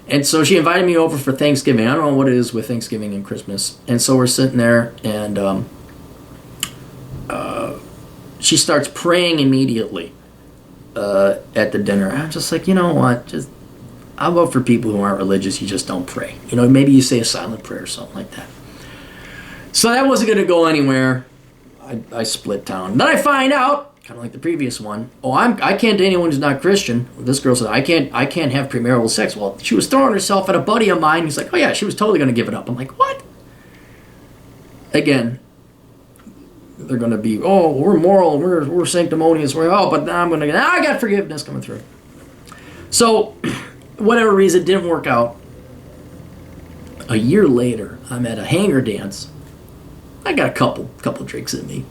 And so she invited me over for Thanksgiving. I don't know what it is with Thanksgiving and Christmas. And so we're sitting there, and she starts praying immediately. At the dinner. I'm just like, you know what? I'll vote for people who aren't religious. You just don't pray. You know, maybe you say a silent prayer or something like that. So that wasn't going to go anywhere. I split town. Then I find out, kind of like the previous one, I can't date anyone who's not Christian. This girl said, I can't have premarital sex. Well, she was throwing herself at a buddy of mine. He's like, oh yeah, she was totally going to give it up. I'm like, what? Again, they're going to be, we're moral, we're sanctimonious, but now I got forgiveness coming through. So, whatever reason, it didn't work out. A year later, I'm at a hangar dance. I got a couple drinks in me.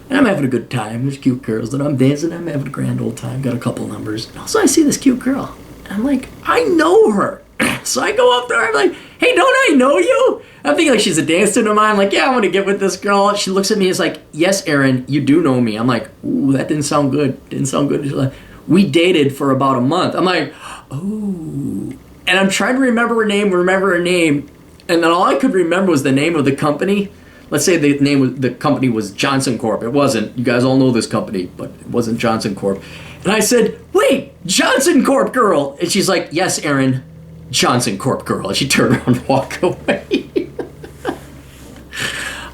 And I'm having a good time. There's cute girls that I'm dancing. I'm having a grand old time. Got a couple numbers. And also I see this cute girl. And I'm like, I know her. So I go up there. I'm like, hey, don't I know you? I'm thinking like she's a dance student of mine. I'm like, yeah, I want to get with this girl. She looks at me and is like, yes, Aaron, you do know me. I'm like, ooh, that didn't sound good. Didn't sound good. She's like, we dated for about a month. I'm like, oh. And I'm trying to remember her name. And then all I could remember was the name of the company. Let's say the name of the company was Johnson Corp. It wasn't. You guys all know this company, but it wasn't Johnson Corp. And I said, wait, Johnson Corp girl. And she's like, yes, Aaron, Johnson Corp girl. And she turned around and walked away.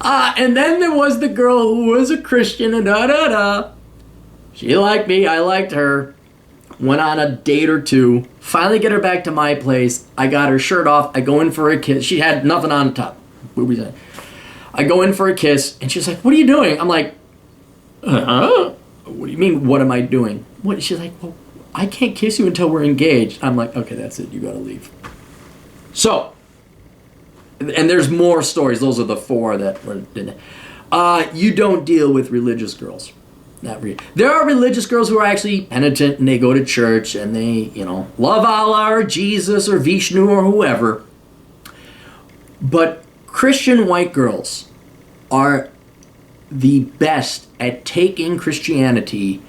And then there was the girl who was a Christian and da-da-da. She liked me. I liked her. Went on a date or two. Finally get her back to my place. I got her shirt off. I go in for a kiss. She had nothing on top. Boobies on. I go in for a kiss, and she's like, what are you doing? I'm like, what do you mean, what am I doing? What? She's like, well, I can't kiss you until we're engaged. I'm like, okay, that's it. You got to leave. So, and there's more stories. Those are the 4 that were in it. You don't deal with religious girls. Not really. There are religious girls who are actually penitent, and they go to church, and they, love Allah or Jesus or Vishnu or whoever. But Christian white girls are the best at taking Christianity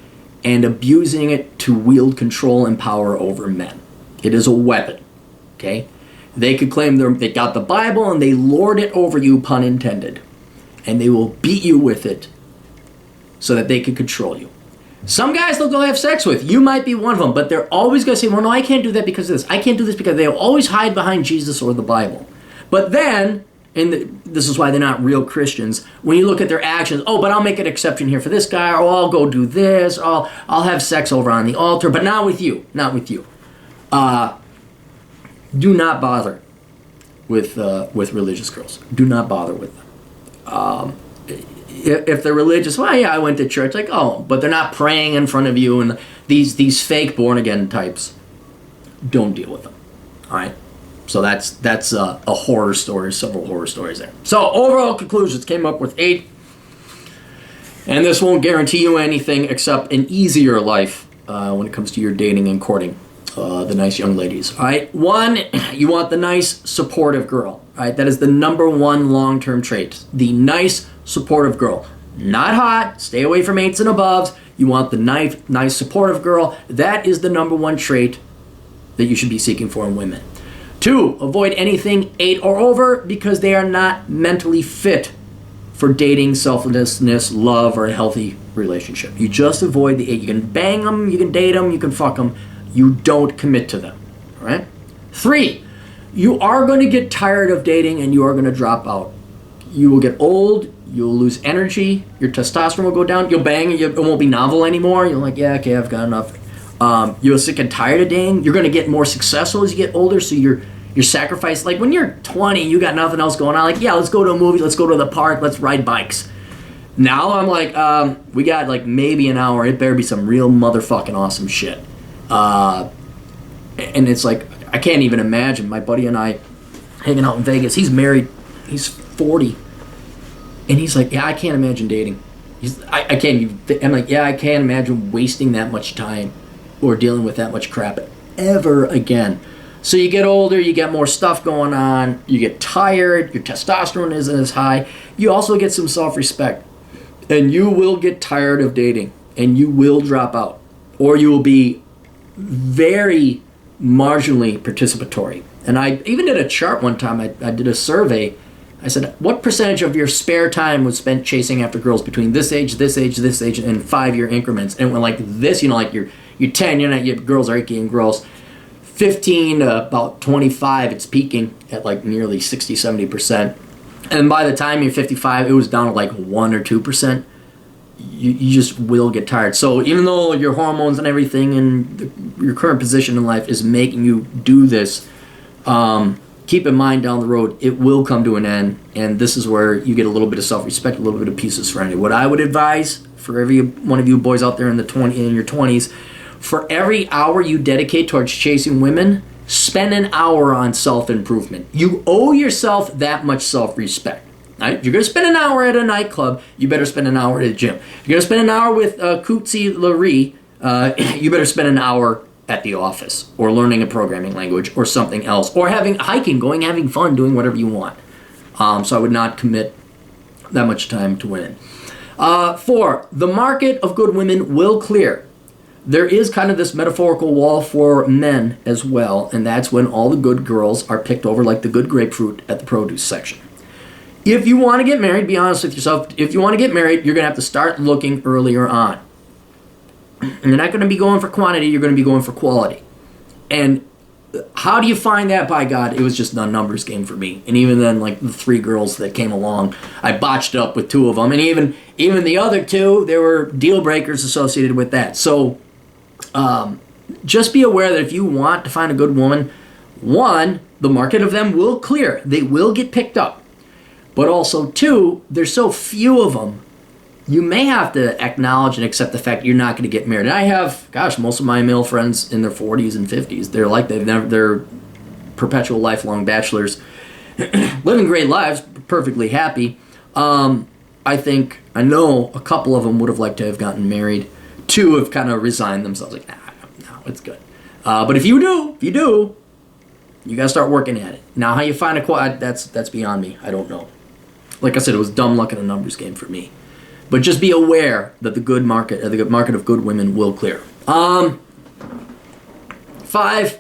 and abusing it to wield control and power over men. It is a weapon, okay? They could claim they got the Bible and they lord it over you, pun intended. And they will beat you with it so that they can control you. Some guys they'll go have sex with. You might be one of them, but they're always going to say, well, no, I can't do that because of this. I can't do this because they'll always hide behind Jesus or the Bible. But then, and this is why they're not real Christians, when you look at their actions, oh, but I'll make an exception here for this guy, or I'll go do this, or I'll have sex over on the altar, but not with you. Not with you. Do not bother with religious girls. Do not bother with them. If they're religious, well, yeah, I went to church. Like, oh, but they're not praying in front of you, and these fake born-again types, don't deal with them. All right? So that's a horror story, several horror stories there. So overall conclusions, came up with 8. And this won't guarantee you anything except an easier life when it comes to your dating and courting the nice young ladies. All right, 1, you want the nice, supportive girl. All right, that is the number 1 long-term trait. The nice, supportive girl. Not hot, stay away from 8s and above. You want the nice, supportive girl. That is the number 1 trait that you should be seeking for in women. 2, avoid anything 8 or over because they are not mentally fit for dating, selflessness, love, or a healthy relationship. You just avoid the 8. You can bang them, you can date them, you can fuck them. You don't commit to them. All right? 3, you are going to get tired of dating and you are going to drop out. You will get old, you'll lose energy, your testosterone will go down, you'll bang, it won't be novel anymore. You're like, yeah, okay, I've got enough. You're sick and tired of dating. You're going to get more successful as you get older, so you're sacrificed. Like when you're 20, you got nothing else going on. Like, yeah, let's go to a movie, let's go to the park, let's ride bikes. Now I'm like, we got like maybe an hour. It better be some real motherfucking awesome shit. And it's like, I can't even imagine my buddy and I hanging out in Vegas. He's married. He's 40. And he's like, yeah, I can't imagine dating. I can't even, I'm like, yeah, I can't imagine wasting that much time or dealing with that much crap ever again. So you get older, you get more stuff going on, you get tired, your testosterone isn't as high. You also get some self-respect. And you will get tired of dating. And you will drop out. Or you will be very marginally participatory. And I even did a chart one time. I did a survey. I said, what percentage of your spare time was spent chasing after girls between this age, this age, this age, and 5-year increments? And it went like this, like you're 10, your girls are icky and gross. 15 to about 25, it's peaking at like nearly 60, 70%. And by the time you're 55, it was down to like 1 or 2%. You just will get tired. So even though your hormones and everything and your current position in life is making you do this, keep in mind down the road, it will come to an end. And this is where you get a little bit of self-respect, a little bit of peace of serenity. What I would advise for every one of you boys out there in your 20s, for every hour you dedicate towards chasing women, spend an hour on self-improvement. You owe yourself that much self-respect. Right? If you're going to spend an hour at a nightclub, you better spend an hour at a gym. If you're going to spend an hour with Cootsie Laree, you better spend an hour at the office, or learning a programming language, or something else, or hiking, having fun, doing whatever you want. So I would not commit that much time to win. 4, the market of good women will clear. There is kind of this metaphorical wall for men as well, and that's when all the good girls are picked over like the good grapefruit at the produce section. If you want to get married, be honest with yourself, if you want to get married, you're going to have to start looking earlier on. And you're not going to be going for quantity, you're going to be going for quality. And how do you find that? By God, it was just a numbers game for me. And even then, like the 3 girls that came along, I botched it up with 2 of them. And even the other 2, there were deal breakers associated with that. So just be aware that if you want to find a good woman, 1, the market of them will clear. They will get picked up. But also 2, there's so few of them, you may have to acknowledge and accept the fact you're not going to get married. And I have, most of my male friends in their 40s and 50s. They're perpetual lifelong bachelors, living great lives, perfectly happy. I know a couple of them would have liked to have gotten married. 2 have kind of resigned themselves, like, no, it's good. But if you do, you got to start working at it. Now, how you find that's beyond me. I don't know. Like I said, it was dumb luck in a numbers game for me. But just be aware that the market of good women will clear. 5,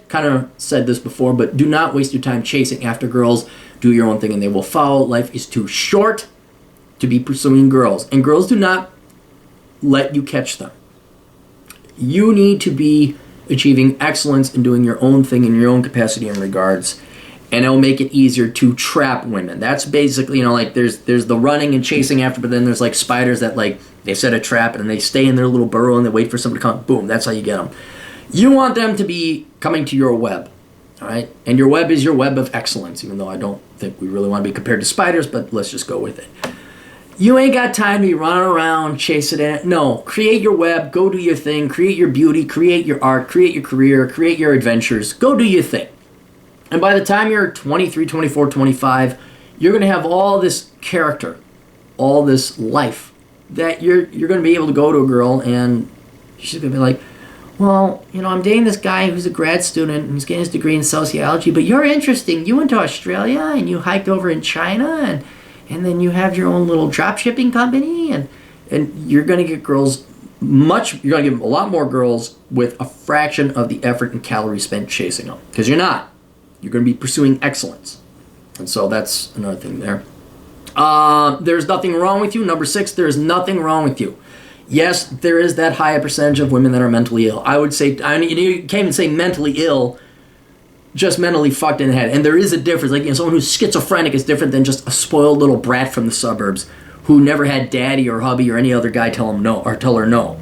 kind of said this before, but do not waste your time chasing after girls. Do your own thing and they will follow. Life is too short to be pursuing girls. And girls do not let you catch them. You need to be achieving excellence and doing your own thing in your own capacity and regards. And it'll make it easier to trap women. That's basically, like there's the running and chasing after, but then there's like spiders that like they set a trap and they stay in their little burrow and they wait for someone to come. Boom, that's how you get them. You want them to be coming to your web, all right? And your web is your web of excellence, even though I don't think we really want to be compared to spiders, but let's just go with it. You ain't got time to be running around chasing it. No, create your web, go do your thing, create your beauty, create your art, create your career, create your adventures, go do your thing. And by the time you're 23, 24, 25, you're going to have all this character, all this life that you're going to be able to go to a girl and she's going to be like, well, I'm dating this guy who's a grad student and he's getting his degree in sociology, but you're interesting. You went to Australia and you hiked over in China and then you have your own little drop shipping company and you're going to get girls you're going to get a lot more girls with a fraction of the effort and calories spent chasing them. Because you're not. You're going to be pursuing excellence. And so that's another thing there. There's nothing wrong with you. Number 6, there is nothing wrong with you. Yes, there is that high percentage of women that are mentally ill. I would say, you can't even say mentally ill, just mentally fucked in the head. And there is a difference. Like, someone who's schizophrenic is different than just a spoiled little brat from the suburbs who never had daddy or hubby or any other guy tell him no or tell her no.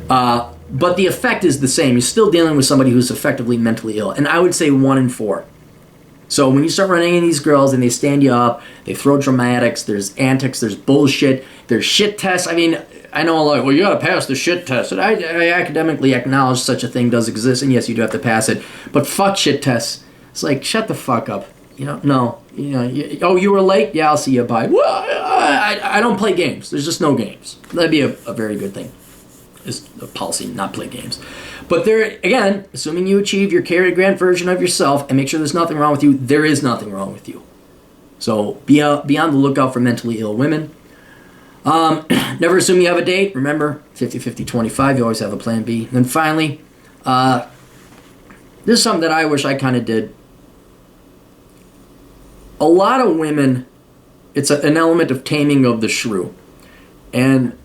But the effect is the same. You're still dealing with somebody who's effectively mentally ill. And I would say 1 in 4. So when you start running into these girls and they stand you up, they throw dramatics, there's antics, there's bullshit, there's shit tests. I know a lot, well, you gotta pass the shit test. And I academically acknowledge such a thing does exist, and yes, you do have to pass it. But fuck shit tests. It's like, shut the fuck up. No. You were late? Yeah, I'll see you, bye. Well, I don't play games. There's just no games. That'd be a very good thing. Is a policy, not play games. But there, again, assuming you achieve your Cary Grant version of yourself and make sure there's nothing wrong with you, there is nothing wrong with you. So be on the lookout for mentally ill women. Never assume you have a date. Remember, 50-50-25, you always have a plan B. And then finally, this is something that I wish I kind of did. A lot of women, it's an element of taming of the shrew. And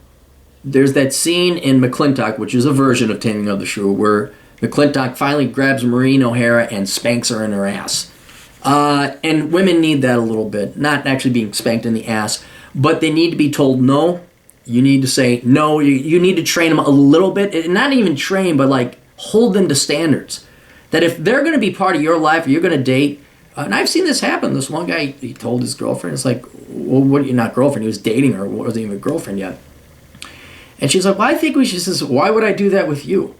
there's that scene in McClintock, which is a version of Taming of the Shrew, where McClintock finally grabs Maureen O'Hara and spanks her in her ass. And women need that a little bit. Not actually being spanked in the ass, but they need to be told no. You need to say no. You need to train them a little bit. Not even train, but like hold them to standards. That if they're going to be part of your life or you're going to date, and I've seen this happen. This one guy, he told his girlfriend, it's like, well, what, you're not girlfriend, he was dating her, wasn't even a girlfriend yet. And she's like, well, I think we should. She says, why would I do that with you?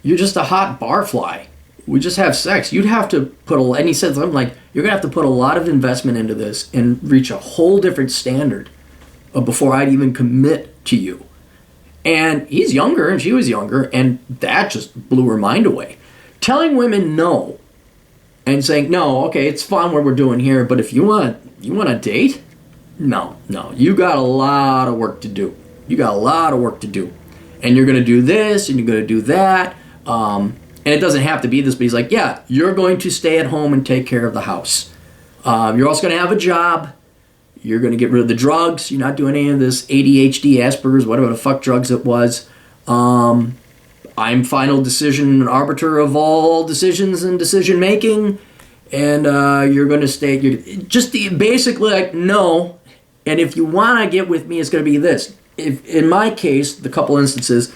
You're just a hot barfly. we just have sex. You'd have to put and he said something like, you're going to have to put a lot of investment into this and reach a whole different standard before I'd even commit to you. And he's younger and she was younger, and that just blew her mind away. Telling women no and saying, no, okay, it's fun what we're doing here, but if you want a date? No, you got a lot of work to do. You got a lot of work to do. And you're going to do this and you're going to do that. And it doesn't have to be this, but he's like, yeah, you're going to stay at home and take care of the house. You're also going to have a job. You're going to get rid of the drugs. You're not doing any of this ADHD, Asperger's, whatever the fuck drugs it was. I'm final decision and arbiter of all decisions and decision making. And you're going to stay. Basically like, no. And if you want to get with me, it's going to be this. If, in my case, the couple instances,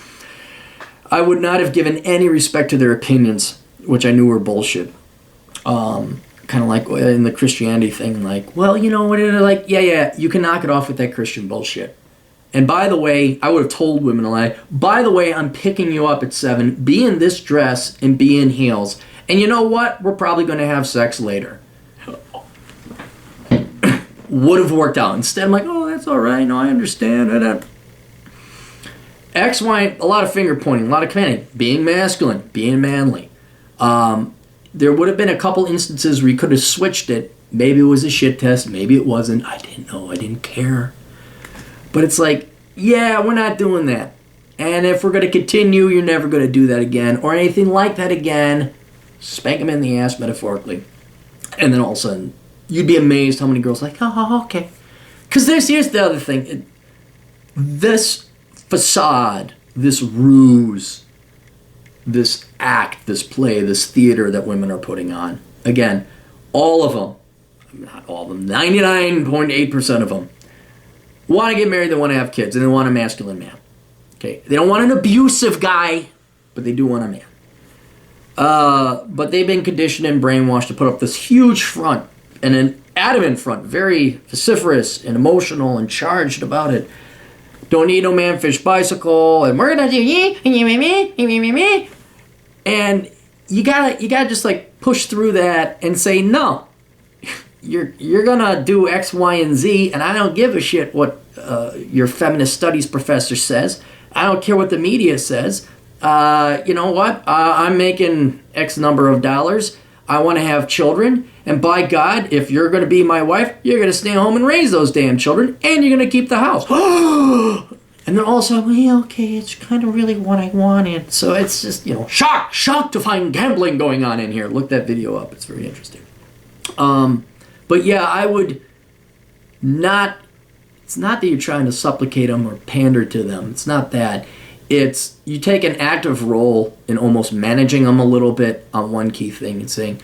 I would not have given any respect to their opinions, which I knew were bullshit. Kind of like in the Christianity thing, like, well, you know what, like, yeah, you can knock it off with that Christian bullshit. And by the way, I would have told women, like, by the way, I'm picking you up at 7, be in this dress and be in heels. And you know what? We're probably going to have sex later. Would have worked out. Instead, I'm like, oh, that's all right. No, I understand. X, Y, a lot of finger pointing, a lot of commanding, being masculine, being manly. There would have been a couple instances where you could have switched it. Maybe it was a shit test. Maybe it wasn't. I didn't know. I didn't care. But it's like, yeah, we're not doing that. And if we're going to continue, you're never going to do that again or anything like that again. Spank them in the ass, metaphorically. And then all of a sudden, you'd be amazed how many girls are like, oh, okay. Because here's the other thing. This facade, this ruse, this act, this play, this theater that women are putting on. Again, all of them, not all of them, 99.8% of them want to get married, they want to have kids, and they want a masculine man. Okay, they don't want an abusive guy, but they do want a man. But they've been conditioned and brainwashed to put up this huge front, and an adamant front, very vociferous and emotional and charged about it. Don't need no man-fish bicycle, and we're gonna do me. And you gotta just like push through that and say no. You're gonna do X, Y, and Z, and I don't give a shit what your feminist studies professor says. I don't care what the media says. You know what? I'm making X number of dollars. I want to have children, and by God, if you're going to be my wife, you're going to stay home and raise those damn children, and you're going to keep the house. And then also, well, yeah, okay, it's kind of really what I wanted. So it's just, shocked to find gambling going on in here. Look that video up. It's very interesting. But yeah, I would not, it's not that you're trying to supplicate them or pander to them. It's not that. It's you take an active role in almost managing them a little bit on one key thing and saying,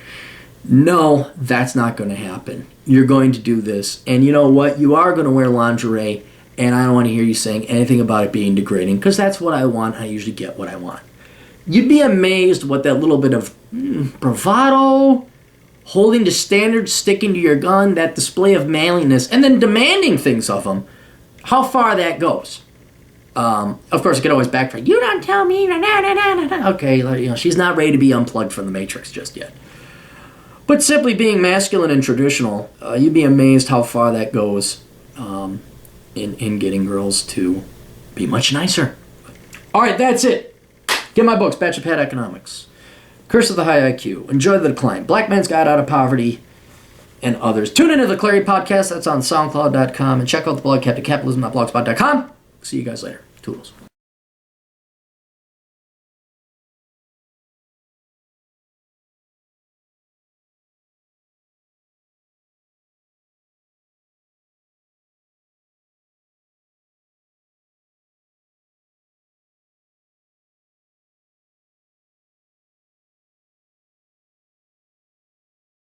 no, that's not going to happen. You're going to do this. And you know what? You are going to wear lingerie, and I don't want to hear you saying anything about it being degrading, because that's what I want. I usually get what I want. You'd be amazed what that little bit of bravado, holding to standards, sticking to your gun, that display of manliness, and then demanding things of them, how far that goes. Of course, it could always backfire. You don't tell me. Okay, she's not ready to be unplugged from the Matrix just yet. But simply being masculine and traditional, you'd be amazed how far that goes in getting girls to be much nicer. All right, that's it. Get my books, Batch of Pat Economics, Curse of the High IQ, Enjoy the Decline, Black Man's Guide Out of Poverty, and others. Tune into the Clary Podcast. That's on SoundCloud.com. And check out the blog, CaptainCapitalism.blogspot.com. See you guys later. Toodles.